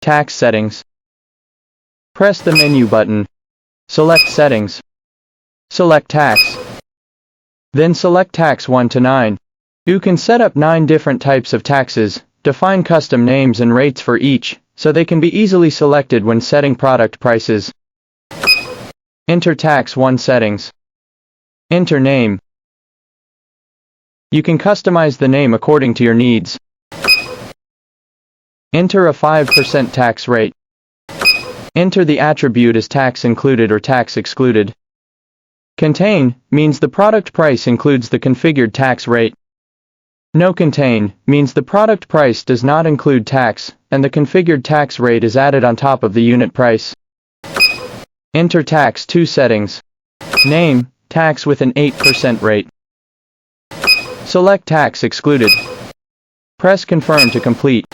Tax settings. Press the menu button. Select Settings. Select Tax. Then select Tax 1 to 9. You can set up 9 different types of taxes, define custom names and rates for each, so they can be easily selected when setting product prices. Enter Tax 1 settings. Enter name. You can customize the name according to your needs. Enter a 5% tax rate. Enter the attribute as tax included or tax excluded. Contain means the product price includes the configured tax rate. No contain means the product price does not include tax, and the configured tax rate is added on top of the unit price. Enter Tax 2 settings. Name, tax with an 8% rate. Select Tax excluded. Press Confirm to complete.